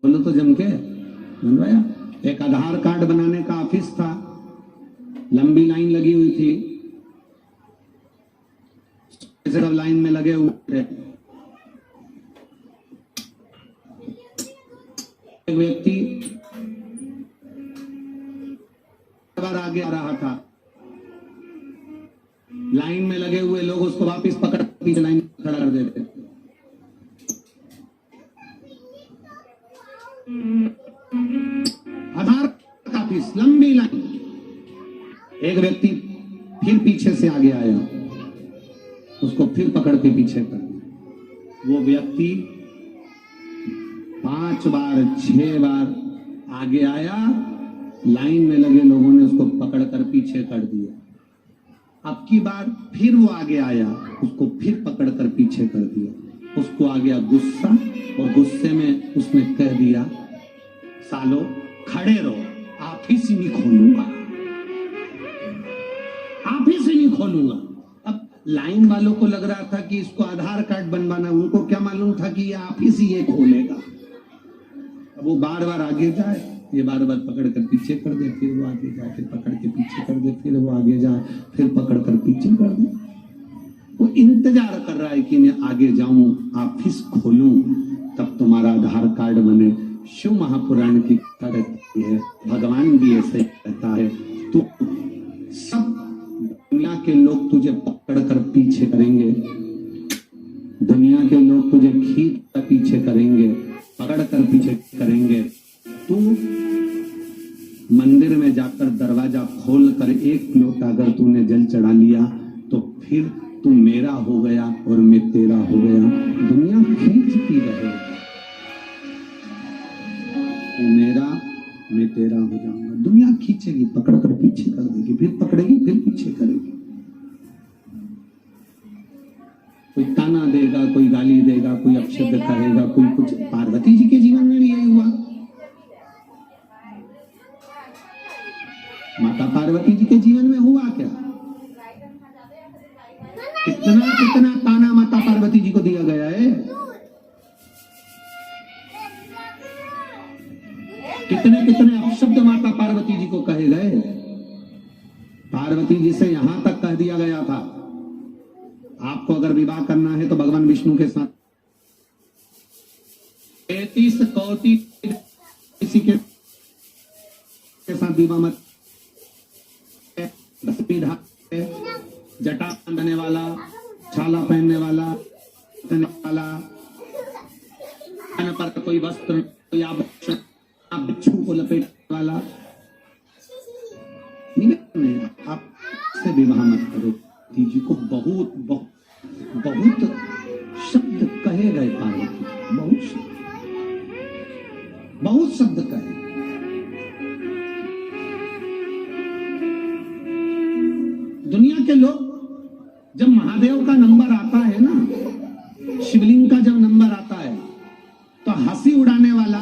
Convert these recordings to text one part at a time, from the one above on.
बोलो तो जम के बनवाया। एक आधार कार्ड बनाने का ऑफिस था, लंबी लाइन लगी हुई थी, सब लाइन में लगे हुए थे। एक व्यक्ति बार आगे आ रहा था, लाइन में लगे हुए लोग उसको वापस पकड़ पीछे लाइन खड़ा कर देते। आधार ऑफिस, लंबी लाइन। एक व्यक्ति फिर पीछे से आगे आया, उसको फिर पकड़ के पीछे कर दिया। वो व्यक्ति 5 बार 6 बार आगे आया, लाइन में लगे लोगों ने उसको पकड़कर पीछे कर दिया। अब की बार फिर वो आगे आया, उसको फिर पकड़कर पीछे कर दिया। उसको आ गया गुस्सा, और गुस्से में उसने कह दिया, सालो खड़े रहो, ऑफिस ही नहीं खोलूंगा, ऑफिस ही नहीं खोलूंगा। अब लाइन वालों को लग रहा था कि इसको आधार कार्ड बनवाना, उनको क्या मालूम था कि ये ऑफिस ही ये खोलेगा। अब वो बार बार आगे जाए, ये बार बार पकड़ कर पीछे कर दे, फिर वो आगे जाए, फिर पकड़ के पीछे कर दे, फिर वो आगे जाए, फिर पकड़ कर पीछे कर दे। वो इंतजार कर रहा है कि मैं आगे जाऊं, ऑफिस खोलूं, तब तुम्हारा आधार कार्ड बने। शिव महापुराण की कथा रहती है, भगवान भी ऐसे कहता है, तू सब दुनिया के लोग तुझे पकड़ कर पीछे करेंगे, दुनिया के लोग तुझे खींच कर पीछे करेंगे, पकड़ कर पीछे करेंगे। तू मंदिर में जाकर दरवाजा खोल कर 1 लोटा अगर तूने जल चढ़ा लिया तो फिर तू मेरा हो गया और मैं तेरा हो गया। दुनिया खींचती रहे, तू मेरा मैं तेरा हो जाऊंगा। दुनिया खींचेगी, पकड़ कर पीछे कर देगी, फिर पकड़ेगी, फिर पीछे करेगी। कोई ताना देगा, कोई गाली देगा, कोई अपशब्द कहेगा, कोई कुछ। पार्वती जी के जीवन में भी यही हुआ। माता पार्वती जी के जीवन में हुआ क्या? कितना कितना ताना माता पार्वती जी को दिया गया है, कितने कितने अपशब्द माता पार्वती जी को कहे गए। पार्वती जी से यहां तक कह दिया गया था, आपको अगर विवाह करना है तो भगवान विष्णु के साथ 33 कोटि किसी के साथ विवाह मत। जटा बांधने वाला, छाला पहनने वाला, कान पर कोई वस्त्र, कोई आभूषण, बिच्छू को लपेटने वाला नहीं। आप से विवाह मत करो। जी को बहुत बहुत बहुत शब्द कहे गए, पार्वती बहुत शब्द कहे। दुनिया के लोग, जब महादेव का नंबर आता है ना, शिवलिंग का जब नंबर आता है, तो हंसी उड़ाने वाला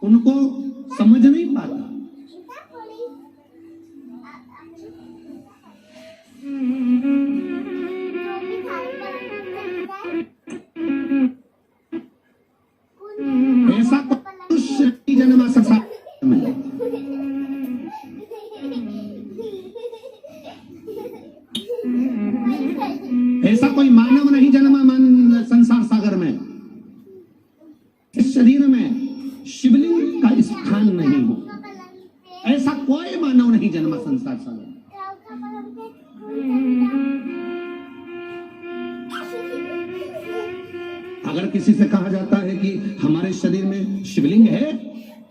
उनको समझ नहीं पाता। ऐसा मनुष्य जन्मा संसार में, ऐसा कोई मानव नहीं जन्मा संसार सागर में। इस शरीर में शिवलिंग का स्थान नहीं हो, ऐसा कोई मानव नहीं जन्मा संसार सागर में। अगर किसी से कहा जाता है कि हमारे शरीर में शिवलिंग है,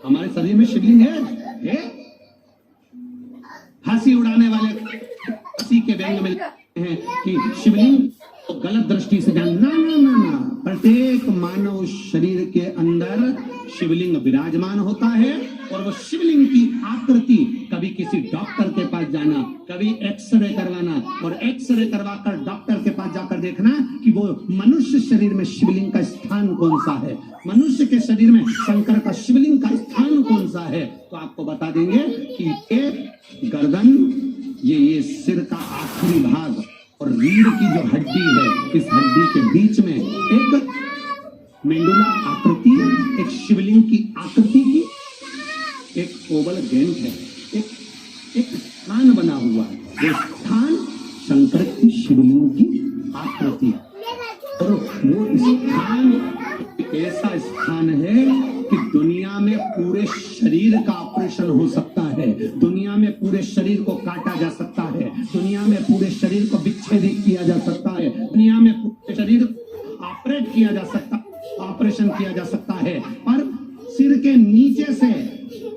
हमारे शरीर में शिवलिंग है? हंसी उड़ाने वाले हंसी के व्यंग में हैं कि शिवलिंग तो गलत दृष्टि से जान। ना ना ना ना, प्रत्येक मानव शरीर के अंदर शिवलिंग विराजमान होता है, और वो शिवलिंग की आकृति कभी किसी डॉक्टर के पास जाना, कभी एक्सरे करवाना, और एक्सरे करवाकर डॉक्टर के पास जाकर देखना कि वो मनुष्य शरीर में शिवलिंग का स्थान कौन सा है, मनुष्य के शरीर में शंकर का शिवलिंग का स्थान कौन सा है, तो आपको बता देंगे कि ये गर्दन, ये सिर का आखिरी भाग और रीढ़ की जो हड्डी है, इस हड्डी के बीच में एक मेंडुला आकृति एक शिवलिंग की आकृति की एक ओवल गेंद है, एक स्थान बना हुआ है। वो स्थान शंकर की शिवलिंग की आकृति है और वो स्थान एक ऐसा स्थान है कि दुनिया में पूरे शरीर का ऑपरेशन हो सकता है, दुनिया में पूरे शरीर को काटा जा सकता है, दुनिया में पूरे शरीर को विच्छेदित किया जा सकता है, दुनिया में पूरे शरीर ऑपरेट किया जा सकता, ऑपरेशन किया जा सकता है, पर सिर के नीचे से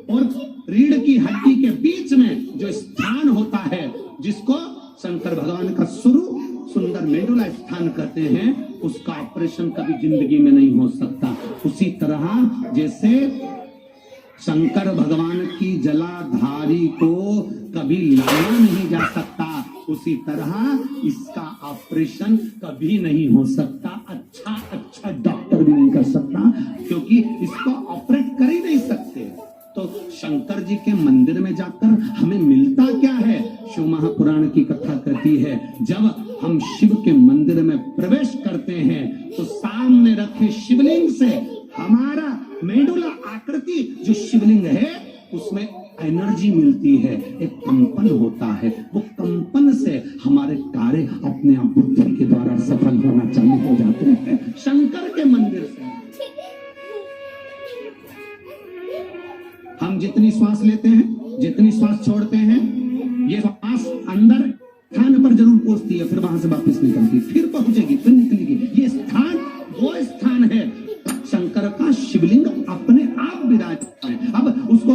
और रीढ़ की हड्डी के बीच में जो स्थान होता है, जिसको शंकर भगवान का स्वरूप सुंदर मेडुला स्थान कहते हैं, उसका ऑपरेशन कभी जिंदगी में नहीं हो सकता। उसी तरह जैसे शंकर भगवान की जलाधारी को कभी लाया नहीं जा सकता, उसी तरह इसका ऑपरेशन कभी नहीं हो सकता। अच्छा डॉक्टर भी नहीं कर सकता, क्योंकि इसको ऑपरेट कर ही नहीं सकते। तो शंकर जी के मंदिर में जाकर हमें मिलता क्या है? शिव महापुराण की कथा कहती है, जब हम शिव के मंदिर में प्रवेश करते हैं तो सामने रखे शिवलिंग से हमारा मेडुला आकृति जो शिवलिंग है उसमें एनर्जी मिलती है, एक कंपन होता है। वो कंपन से हमारे कार्य अपने आप बुद्धि के द्वारा सफल होना चालू हो जाते हैं शंकर के मंदिर से। हम जितनी श्वास लेते हैं, जितनी श्वास छोड़ते हैं, ये श्वास अंदर स्थान पर जरूर पहुंचती है, फिर वहां से वापस निकलती, फिर पहुंचेगी, फिर निकलेगी। ये स्थान वो स्थान है शंकर का शिवलिंग अपने आप विराजमान है। अब उसको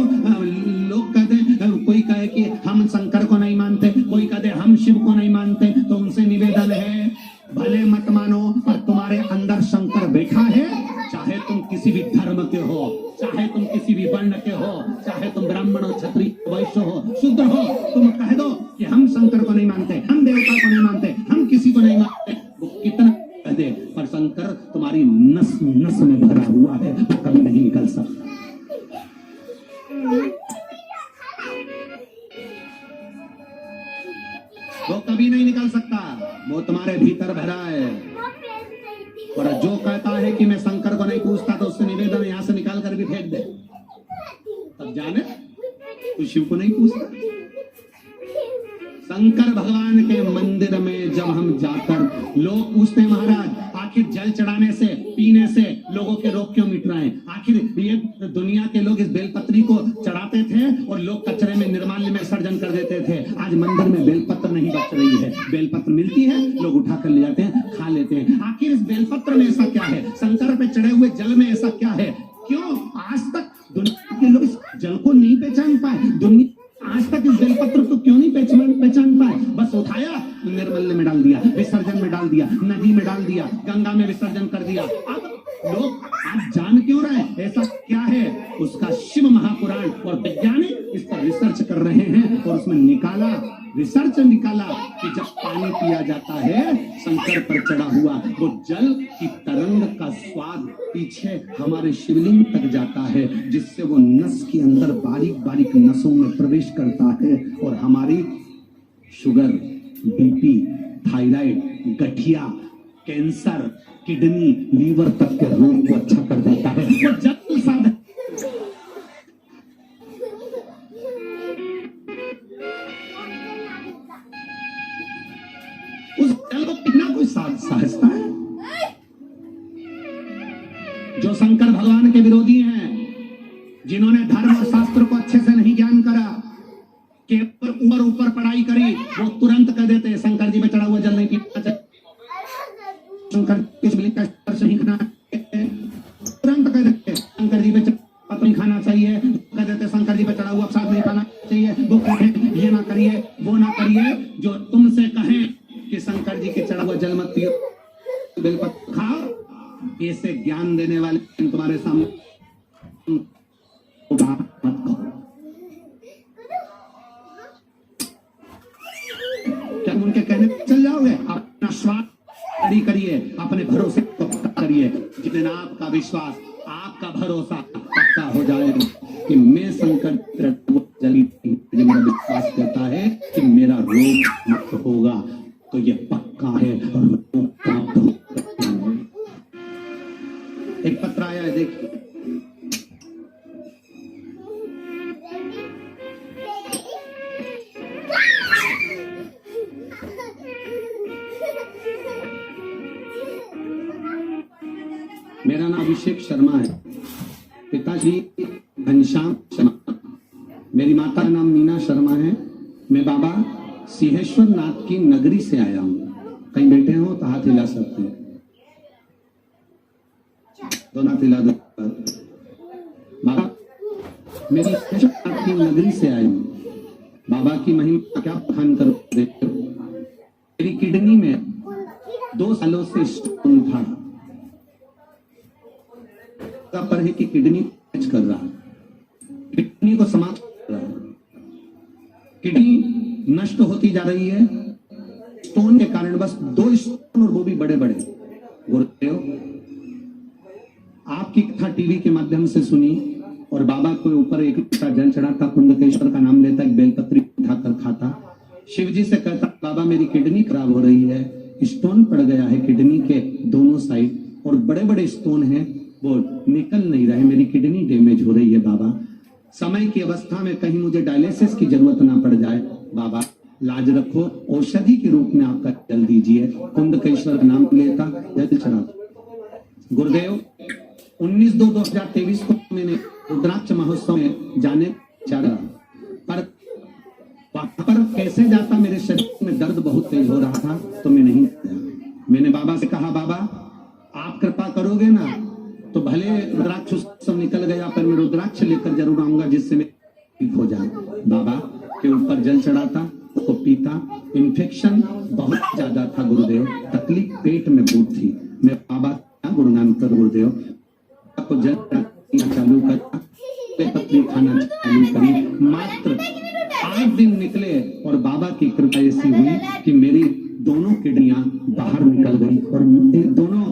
लोग कहते हैं, कोई कहे कि हम शंकर को नहीं मानते, कोई कहते हम शिव को नहीं मानते, तो उनसे निवेदन है भले मत मानो, पर तुम्हारे अंदर शंकर बैठा है। चाहे तुम किसी भी धर्म के हो, चाहे तुम किसी भी वर्ण के हो, चाहे तुम ब्राह्मण हो, क्षत्रिय, वैश्य हो, शूद्र हो, तुम कह दो कि हम शंकर को नहीं मानते, हम देवता को नहीं मानते, हम किसी को नहीं मानते, वो कितना कह दे, पर शंकर तुम्हारी नस नस में भरा हुआ है, वो कभी नहीं निकल सकता। वो कभी नहीं निकल सकता, वो तुम्हारे भीतर भरा है। और जो कहता है कि मैं शंकर को नहीं पूछता, तो उससे निवेदन यहां से निकाल कर भी फेंक दे, तब जाने तो शिव को नहीं पूछता। शंकर भगवान के मंदिर में जब हम जाकर लोग पूछते हैं, महाराज आखिर जल चढ़ाने से, पीने से लोगों के रोग क्यों मिट रहे हैं? आखिर ये दुनिया के लोग इस बेलपत्री को चढ़ाते थे और लोग कचरे में, निर्माल्य में विसर्जन कर देते थे। आज मंदिर में बेलपत्र नहीं बच रही है, बेलपत्र मिलती है, लोग उठा कर ले जाते हैं, खा लेते हैं। आखिर इस बेलपत्र में ऐसा क्या है? शंकर पे चढ़े हुए जल में ऐसा क्या है? क्यों आज तक दुनिया के लोग इस जल को नहीं पहचान पाए? दुनिया आज तक इस बेलपत्र को क्यों नहीं पहचान पाए? बस उठाया, निर्मल्य में डाल दिया, विसर्जन में डाल दिया, नदी में डाल दिया, गंगा में विसर्जन कर दिया। अब लोग आज जान क्यों रहे ऐसा क्या है? उसका शिव महापुराण और वैज्ञानिक इस पर रिसर्च कर रहे हैं और उसमें रिसर्च निकाला कि जब पानी पिया जाता है शंकर पर चढ़ा हुआ, वो जल की तरंग का स्वाद पीछे हमारे शिवलिंग तक जाता है, जिससे वो नस के अंदर बारीक बारीक नसों में प्रवेश करता है और हमारी शुगर, बीपी, थायराइड, गठिया, कैंसर, किडनी, लीवर तक के रोग को अच्छा कर देता है। वो जल साधन उस जल को कितना कोई साहसता है? जो शंकर भगवान के विरोधी हैं, जिन्होंने धर्म और शास्त्र को अच्छे से नहीं ज्ञान करा, केवल ऊपर पढ़ाई करी, वो तुरंत कह देते हैं शंकर जी पे चढ़ा हुआ जल नहीं पीना चाहिए, शंकर के शिवलिंग का स्पर्श नहीं करना चाहिए, तुरंत कह देते शंकर जी पे पत्र नहीं खाना चाहिए, कह देते शंकर जी पे चढ़ा हुआ प्रसाद नहीं खाना चाहिए, वो कहें ये ना करिए, वो ना करिए। जो तुमसे कहें कि शंकर जी के चढ़ा हुआ जल मत पियो, बेलपत्र खाओ, ऐसे ज्ञान देने वाले तुम्हारे सामने बात मत कहो। क्या उनके कहने पे चल जाओगे? अपना श्वास खड़ी करिए, अपने भरोसे को पक्का करिए। जितना आपका विश्वास, आपका भरोसा पक्का हो जाएगा कि मैं शंकर जली, मेरा विश्वास कहता है कि मेरा रोग मुक्त होगा, तो ये पक्का है। रोग प्राप्त हो अभिषेक शर्मा है, पिताश्री घनश्याम शर्मा, मेरी माता का नाम मीना शर्मा है। मैं बाबा सिंहेश्वर नाथ की नगरी से आया हूँ। कहीं बैठे हो तो हाथ हिला सकते हैं, दोनों हाथ हिला दो। बाबा मेरी सिंहेश्वर नाथ की नगरी से आया हूँ। बाबा की महिमा क्या बखान करो। मेरी किडनी में 2 सालों से स्टोन था, पर है कि किडनी कर रहा, किडनी को समाप्त कर रहा, किडनी नष्ट होती जा रही है स्टोन के कारण। बस 2 स्टोन और वो भी बड़े बड़े। गुरुदेव आपकी कथा टीवी के माध्यम से सुनी और बाबा के ऊपर एक जल चढ़ाता, कुंदकेश्वर का नाम लेता, एक बेलपत्री उठाकर खाता, शिव जी से कहता बाबा मेरी किडनी खराब हो रही है, स्टोन पड़ गया है किडनी के दोनों साइड और बड़े बड़े स्टोन हैं, वो निकल नहीं रहे, मेरी किडनी डैमेज हो रही है बाबा। समय की अवस्था में कहीं मुझे डायलिसिस की जरूरत ना पड़ जाए, बाबा लाज रखो, औषधि के रूप में आपका जल दीजिए। कुंदकेश्वर का नाम लेता, जल चढ़ा। गुरुदेव 19/2/2023 को मैंने रुद्राक्ष महोत्सव में जाने चाह रहा, पर वहां पर कैसे जाता, मेरे शरीर में दर्द बहुत तेज हो रहा था तो मैं नहीं गया। मैंने बाबा से कहा बाबा आप कृपा करोगे ना, तो भले रुद्राक्ष उत्सव निकल गया पर मैं रुद्राक्ष लेकर जरूर आऊंगा जिससे मैं ठीक हो जाए। बाबा के ऊपर जल चढ़ाता, उसको पीता, इन्फेक्शन बहुत ज्यादा था गुरुदेव, तकलीफ पेट में बहुत थी। मैं बाबा का गुणगान कर गुरुदेव को जल चालू कर, पत्नी खाना चालू करी, मात्र 8 दिन निकले और बाबा की कृपा ऐसी हुई कि मेरी दोनों किडनियां बाहर निकल गई और दोनों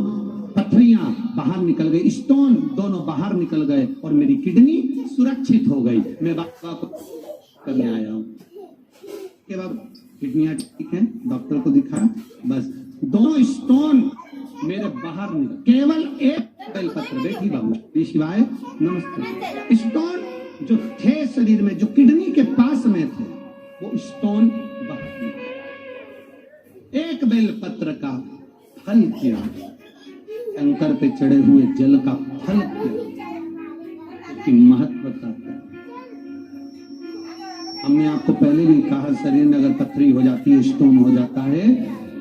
पथरियां बाहर निकल गई, स्टोन दोनों बाहर निकल गए और मेरी किडनी सुरक्षित हो गई। मैं बाबा को करने आया हूँ के बाद किडनियां ठीक है, डॉक्टर को दिखाया, बस 2 स्टोन मेरे बाहर निकल, केवल एक बेलपत्र। बैठी बाबू शिवाय नमस्ते। स्टोन जो थे शरीर में, जो किडनी के पास में थे, वो स्टोन बाहर निकले। एक बेलपत्र का फल क्या, शंकर पे चढ़े हुए जल का फल क्या, उसकी महत्वता क्या। हमने आपको पहले भी कहा, शरीर में अगर पथरी हो जाती है, स्टोन हो जाता है,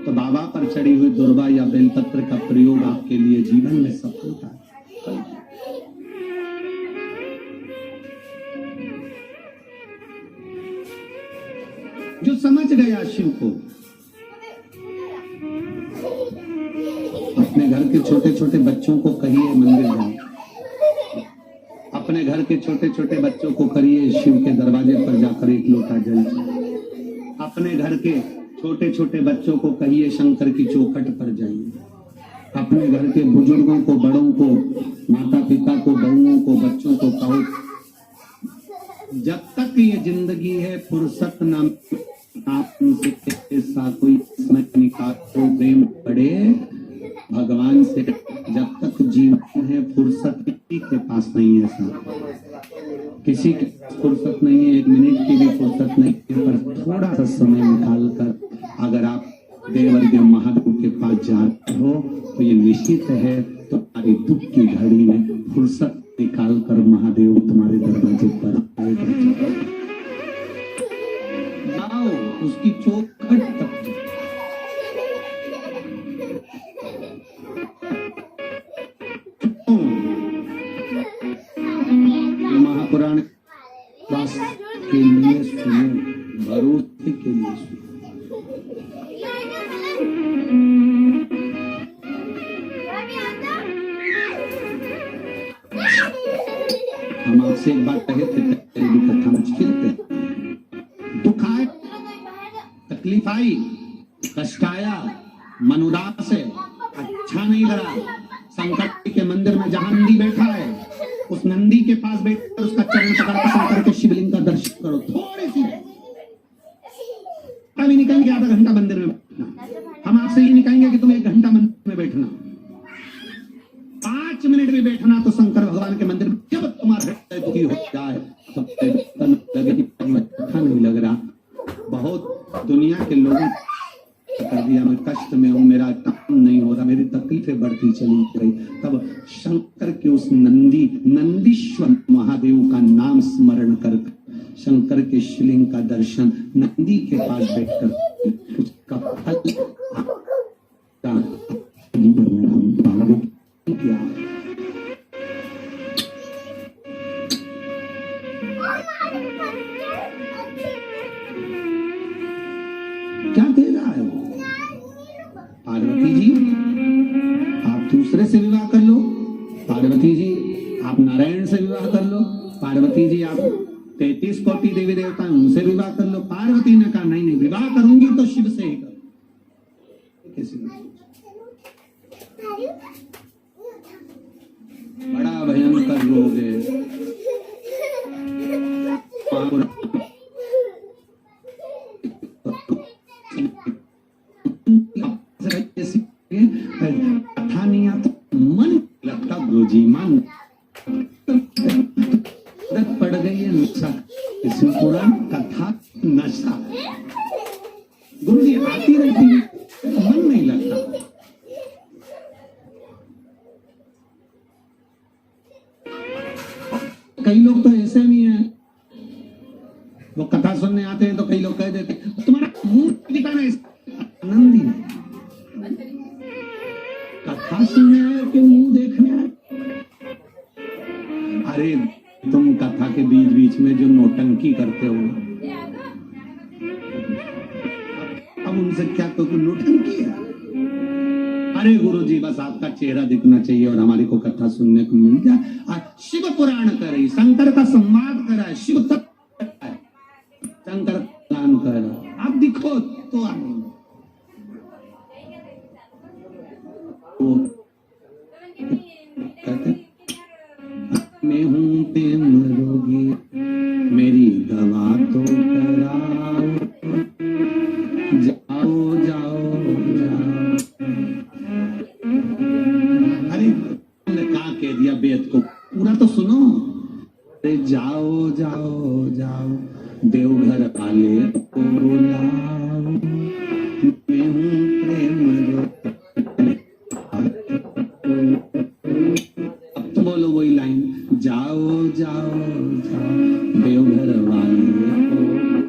तो बाबा पर चढ़ी हुई दुर्वा या बेलपत्र का प्रयोग आपके लिए जीवन में सफलता है। जो समझ गया शिव को, अपने घर के छोटे छोटे बच्चों को कहिए मंदिर जाए, अपने घर के छोटे छोटे बच्चों को करिए शिव के दरवाजे पर जाकर 1 लोटा जल, अपने घर के छोटे छोटे बच्चों को कहिए शंकर की चौखट पर जाइए, अपने घर के बुजुर्गों को, बड़ों को, माता पिता को, बहुओं को, बच्चों को कहो जब तक ये जिंदगी है फुर्सत नाम आप उनसे ऐसा कोई निकालो प्रेम पड़े भगवान से। जब तक जीवन है फुर्सत किसी के पास नहीं है सर, किसी के फुर्सत नहीं है, 1 मिनट की भी फुर्सत नहीं है, पर थोड़ा सा समय निकाल कर अगर आप देवर्ग महादेव के पास जाते हो तो ये निश्चित है तुम्हारी दुख की घड़ी में फुर्सत निकाल कर महादेव तुम्हारे दरवाजे पर आएगा। उसकी चौखट तक महापुराण वास के लिए सुनो, भरोसे के लिए सुनो। हम आपसे एक बात कहे थे, तेरी कथा मुश्किल थे, दुख आए, तकलीफ आई, कष्ट आया, मन उदास है, अच्छा नहीं लगा, संकट के मंदिर में जहां नंदी बैठा है उस नंदी के पास बैठकर उसका चरण पकड़कर शंकर के शिवलिंग का दर्शन करो, थोड़ी सी अभी निकलेंगे, आधा घंटा मंदिर में बैठना। हम आपसे ये नहीं कहेंगे कि तुम 1 घंटा मंदिर में बैठना, 5 मिनट में बैठना तो शंकर भगवान के मंदिर में। जब तुम्हारा हृदय दुखी हो जाए अच्छा नहीं लग रहा, बहुत दुनिया के लोगों कर दिया, मैं कष्ट में हूँ, मेरा काम नहीं हो रहा, मेरी तकलीफें बढ़ती चली गई, तब शंकर उस नंदीश्वर महादेव का नाम स्मरण कर शंकर के शिवलिंग का दर्शन नंदी के पास बैठकर उसका फल किया। क्या दे रहा है वो? पार्वती जी आप दूसरे से विवाह कर लो, पार्वती जी आप नारायण से विवाह कर लो, पार्वती जी आप 33 कोटि देवी देवता हैं उनसे विवाह कर लो। पार्वती ने कहा नहीं नहीं, विवाह करूंगी तो शिव से ही करूंगी। किसी बड़ा भयंकर रोग है। कथा नहीं आता मन लगता गुरुजी मन पड़ गई है नशा, इसमें पुराण कथा नशा गुरुजी आती रहती है मन नहीं लगता। कई लोग तो ऐसे भी हैं, वो कथा सुनने आते हैं तो कई लोग कह देते तुम्हारा मुंह दिखाना है, आनंद ही नहीं। कथा सुनने आए कि मुंह देखने आए? अरे तुम कथा के बीच बीच में जो नौटंकी करते हो, अब उनसे क्या तो नौटंकी है? अरे गुरुजी बस आपका चेहरा दिखना चाहिए और हमारे को कथा सुनने को मिल जाए। शिव पुराण करे, शंकर का संवाद करा, शिव तक शंकर गान करा, आप दिखो तो आनंद। मैं हूं प्रेम रोगी, मेरी दवा तो कराओ, जाओ जाओ जाओ। अरे तुमने कहा कह दिया वेद को, पूरा तो सुनो। अरे जाओ जाओ जाओ, देवघर वाले